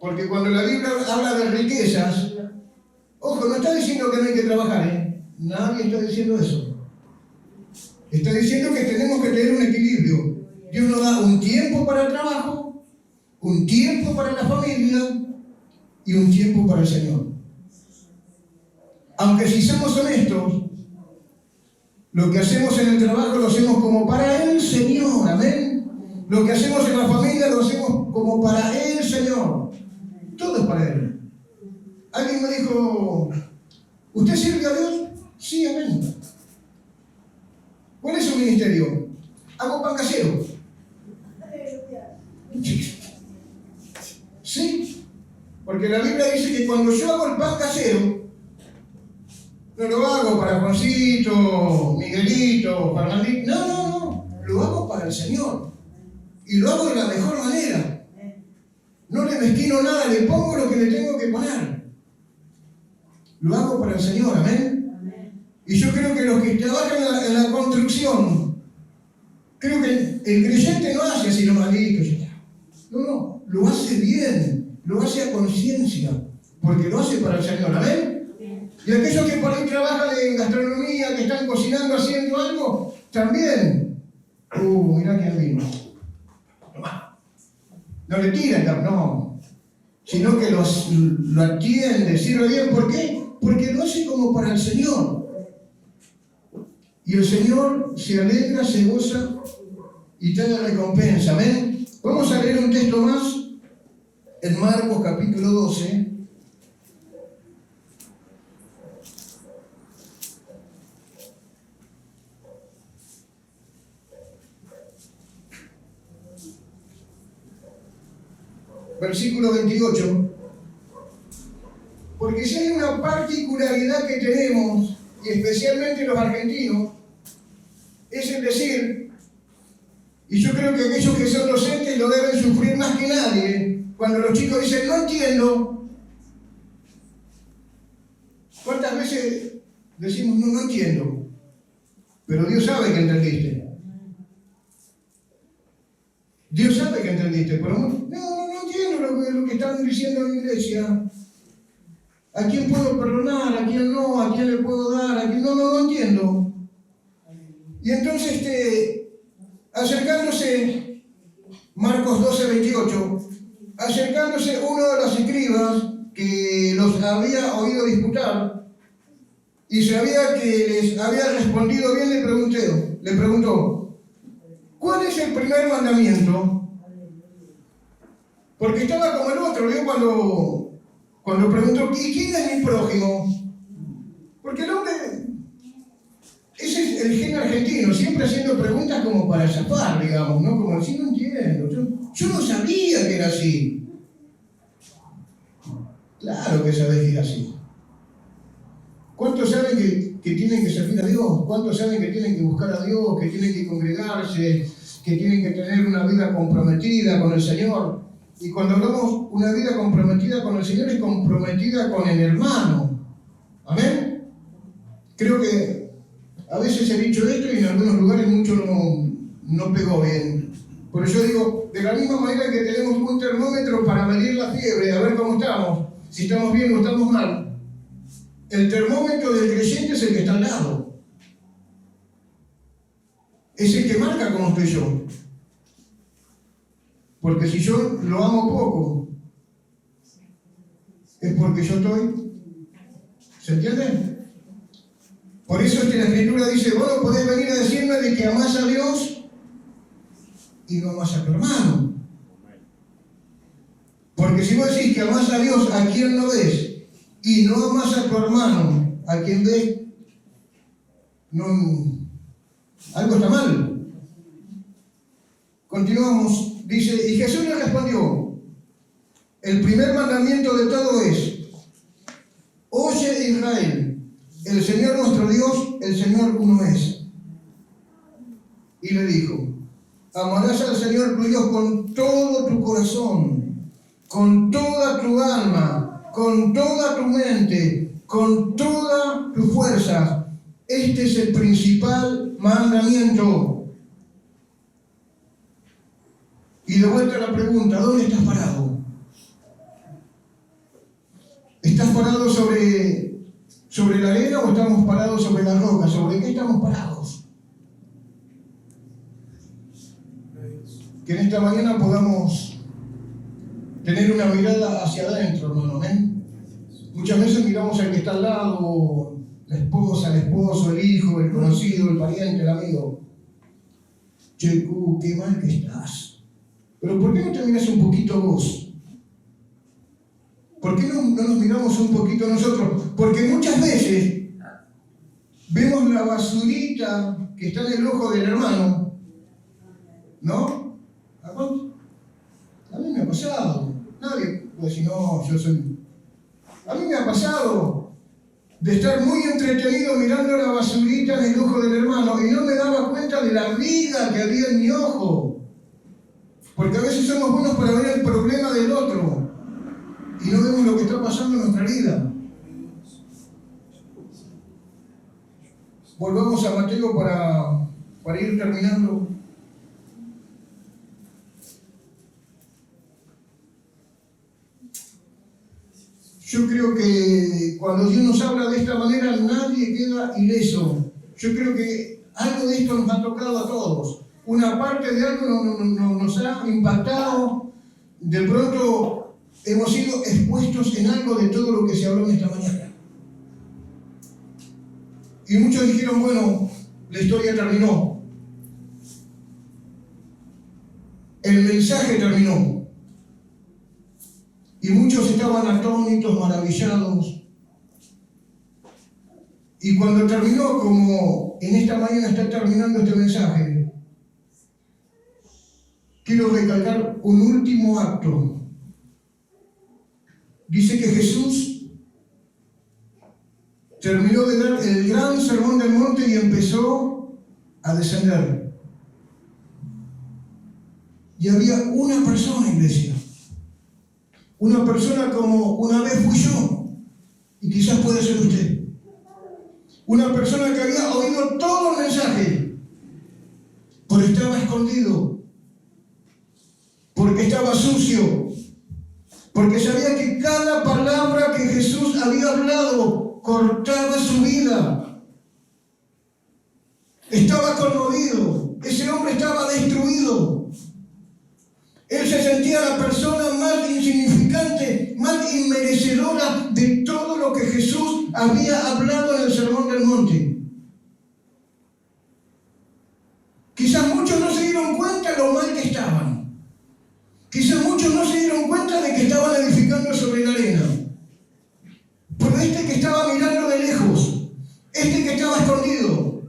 Porque cuando la Biblia habla de riquezas, ojo, no está diciendo que no hay que trabajar, ¿eh? Nadie está diciendo eso. Está diciendo que tenemos que tener un equilibrio. Dios nos da un tiempo para el trabajo, un tiempo para la familia y un tiempo para el Señor. Aunque si somos honestos, lo que hacemos en el trabajo lo hacemos como para el Señor, amén. Lo que hacemos en la familia lo hacemos como para el Señor. Todo es para Él. Alguien me dijo, ¿usted sirve a Dios? Sí, amén. ¿Cuál es su ministerio? Hago pan casero. Sí, porque la Biblia dice que cuando yo hago el pan casero, no lo hago para Juancito, Miguelito, Fernandito, no, lo hago para el Señor. Y lo hago de la mejor manera. No le mezquino nada, le pongo lo que le tengo que poner. Lo hago para el Señor, amén. Y yo creo que los que trabajan en la construcción, creo que el creyente no hace así nomás listo, ya está. No, lo hace bien, lo hace a conciencia, porque lo hace para el Señor, amén. Y aquellos que por ahí trabajan en gastronomía, que están cocinando, haciendo algo, también. Mirá quién vino. No le tiran, no. Sino que lo atiende, sirve bien. ¿Por qué? Porque lo hace como para el Señor. Y el Señor se alegra, se goza y te da recompensa, amén. Vamos a leer un texto más en Marcos capítulo 12. Versículo 28. Porque si hay una particularidad que tenemos, y especialmente los argentinos, es el decir, y yo creo que aquellos que son docentes lo deben sufrir más que nadie, cuando los chicos dicen, no entiendo. ¿Cuántas veces decimos, no entiendo? Pero Dios sabe que entendiste. Dios sabe que entendiste, pero no entiendo lo que están diciendo en la iglesia. ¿A quién puedo perdonar? ¿A quién no? ¿A quién le puedo dar? ¿A quién no entiendo? Y entonces, acercándose, Marcos 12, 28, acercándose uno de los escribas que los había oído disputar y sabía que les había respondido bien, le preguntó, ¿cuál es el primer mandamiento? Porque estaba como el otro, ¿vio? Cuando preguntó, ¿quién es mi prójimo? Porque el hombre, ese es el gen argentino, siempre haciendo preguntas como para zafar, digamos, ¿no? Como decir, no entiendo, yo no sabía que era así. Claro que sabés que era así. ¿Cuántos saben que tienen que servir a Dios? ¿Cuántos saben que tienen que buscar a Dios, que tienen que congregarse, que tienen que tener una vida comprometida con el Señor? Y cuando hablamos una vida comprometida con el Señor, es comprometida con el hermano. ¿Amén? Creo que a veces he dicho esto y en algunos lugares mucho no pegó bien. Por eso digo, de la misma manera que tenemos un termómetro para medir la fiebre, a ver cómo estamos, si estamos bien o estamos mal, el termómetro del creyente es el que está al lado. Es el que marca cómo estoy yo. Porque si yo lo amo poco, es porque yo estoy. ¿Se entiende? Por eso es que la Escritura dice, vos no podés venir a decirme de que amás a Dios y no amás a tu hermano. Porque si vos decís que amás a Dios a quien no ves y no amás a tu hermano a quien ves, algo está mal. Continuamos. Dice, y Jesús le respondió, el primer mandamiento de todo es, oye Israel, el Señor nuestro Dios, el Señor uno es. Y le dijo, amarás al Señor tu Dios con todo tu corazón, con toda tu alma, con toda tu mente, con toda tu fuerza. Este es el principal mandamiento. Y de vuelta la pregunta, ¿dónde estás parado? ¿Estás parado sobre la arena o estamos parados sobre la roca? ¿Sobre qué estamos parados? Que en esta mañana podamos tener una mirada hacia adentro, hermano, ¿eh? Muchas veces miramos al que está al lado, la esposa, el esposo, el hijo, el conocido, el pariente, el amigo. Che, qué mal que estás. Pero ¿por qué no te miras un poquito vos? ¿Por qué no nos miramos un poquito nosotros? Porque muchas veces vemos la basurita que está en el ojo del hermano, ¿no? A mí me ha pasado. Pues si no, yo soy... A mí me ha pasado de estar muy entretenido mirando la basurita en el ojo del hermano y no me daba cuenta de la viga que había en mi ojo. Porque a veces somos buenos para ver el problema del otro y no vemos lo que está pasando en nuestra vida. Volvamos a Mateo para ir terminando. Yo creo que cuando Dios nos habla de esta manera, nadie queda ileso. Yo creo que algo de esto nos ha tocado a todos. Una parte de algo nos ha impactado. De pronto hemos sido expuestos en algo de todo lo que se habló en esta mañana. Y muchos dijeron, bueno, la historia terminó. El mensaje terminó. Y muchos estaban atónitos, maravillados. Y cuando terminó, como en esta mañana está terminando este mensaje, quiero recalcar un último acto. Dice que Jesús terminó de dar el gran sermón del monte y empezó a descender. Y había una persona, iglesia. Una persona como una vez fui yo, y quizás puede ser usted. Una persona que había oído todo el mensaje, pero estaba escondido, porque estaba sucio, porque sabía que cada palabra que Jesús había hablado cortaba su vida. Estaba conmovido, ese hombre estaba destruido. Él se sentía la persona más insignificante, más inmerecedora de todo lo que Jesús había hablado en el Sermón del Monte. Quizás muchos no se dieron cuenta de lo mal que estaban. Quizás muchos no se dieron cuenta de que estaban edificando sobre la arena. Pero este que estaba mirando de lejos, este que estaba escondido,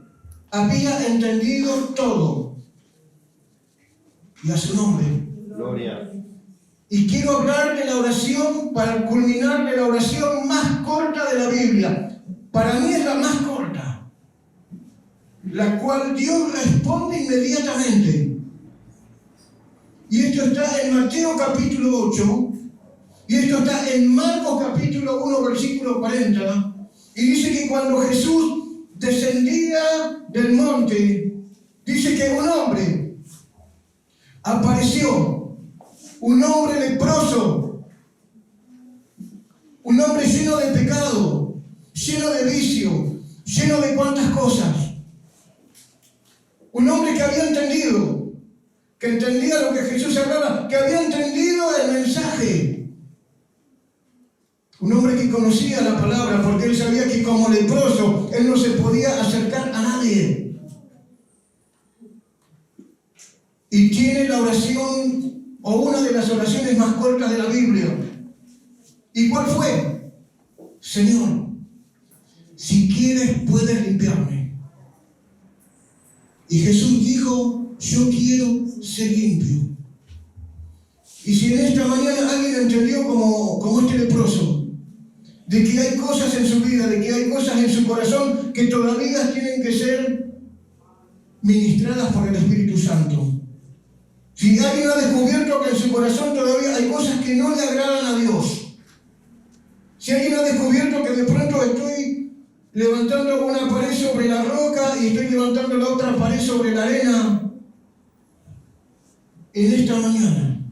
había entendido todo. Y a su nombre. Gloria. Y quiero hablar de la oración para culminar de la oración más corta de la Biblia. Para mí es la más corta, la cual Dios responde inmediatamente. Y esto está en Mateo capítulo 8, y esto está en Marcos capítulo 1, versículo 40. Y dice que cuando Jesús descendía del monte, dice que un hombre apareció. Un hombre leproso, un hombre lleno de pecado, lleno de vicio, lleno de cuantas cosas. Un hombre que había entendido, que entendía lo que Jesús hablaba, que había entendido el mensaje. Un hombre que conocía la palabra, porque él sabía que como leproso, él no se podía acercar a nadie. Y tiene la oración, o una de las oraciones más cortas de la Biblia. ¿Y cuál fue? Señor, si quieres puedes limpiarme. Y Jesús dijo, yo quiero ser limpio. Y si en esta mañana alguien entendió como este leproso, de que hay cosas en su vida, de que hay cosas en su corazón que todavía tienen que ser ministradas por el Espíritu Santo. Si alguien ha descubierto que en su corazón todavía hay cosas que no le agradan a Dios, si alguien ha descubierto que de pronto estoy levantando una pared sobre la roca y estoy levantando la otra pared sobre la arena, en esta mañana,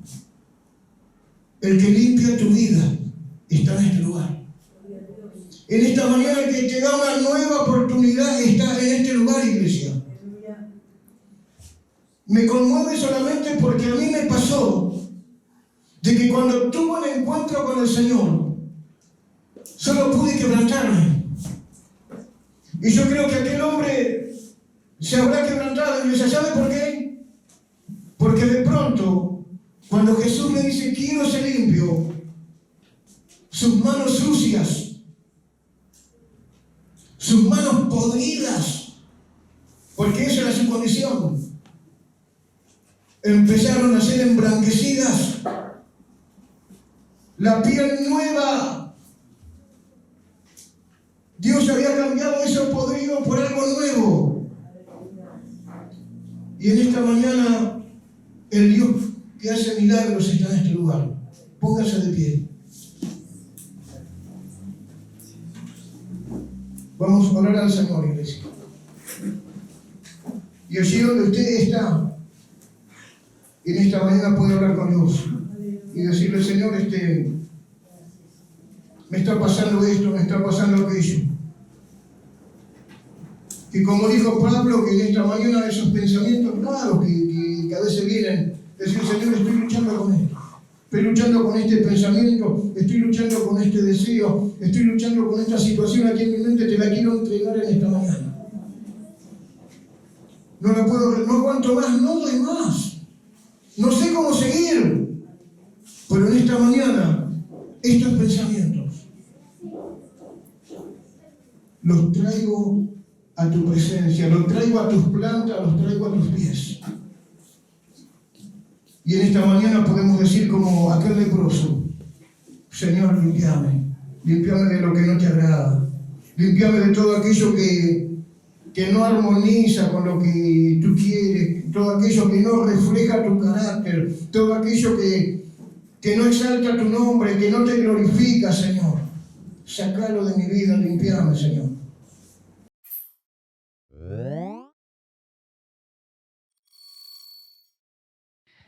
el que limpia tu vida está en este lugar. En esta mañana el que te da una nueva oportunidad está en este lugar, iglesia. Me conmueve solamente porque a mí me pasó de que cuando tuve un encuentro con el Señor, solo pude quebrantarme. Y yo creo que aquel hombre se habrá quebrantado. Y ¿sabe por qué? Porque de pronto, cuando Jesús le dice, quiero ser limpio, sus manos sucias, sus manos podridas, porque esa era su condición, empezaron a ser emblanquecidas. la piel nueva. Dios había cambiado eso podrido por algo nuevo. Y en esta mañana, el Dios que hace milagros está en este lugar. Póngase de pie. Vamos a orar al Señor, iglesia. Y allí donde usted está, en esta mañana puede hablar con Dios y decirle: Señor, me está pasando esto, me está pasando aquello. Y como dijo Pablo, que en esta mañana esos pensamientos raros que a veces vienen, decir: Señor, estoy luchando con esto. Estoy luchando con este pensamiento, estoy luchando con este deseo, estoy luchando con esta situación aquí en mi mente, te la quiero entregar en esta mañana. No la puedo, no aguanto más, no doy más. No sé cómo seguir. Pero en esta mañana, estos pensamientos los traigo a tu presencia, los traigo a tus plantas, los traigo a tus pies. Y en esta mañana podemos decir como aquel leproso: Señor, limpiame de lo que no te agrada, limpiame de todo aquello que no armoniza con lo que tú quieres, todo aquello que no refleja tu carácter, todo aquello que no exalta tu nombre, que no te glorifica, Señor. Sácalo de mi vida, limpiame, Señor.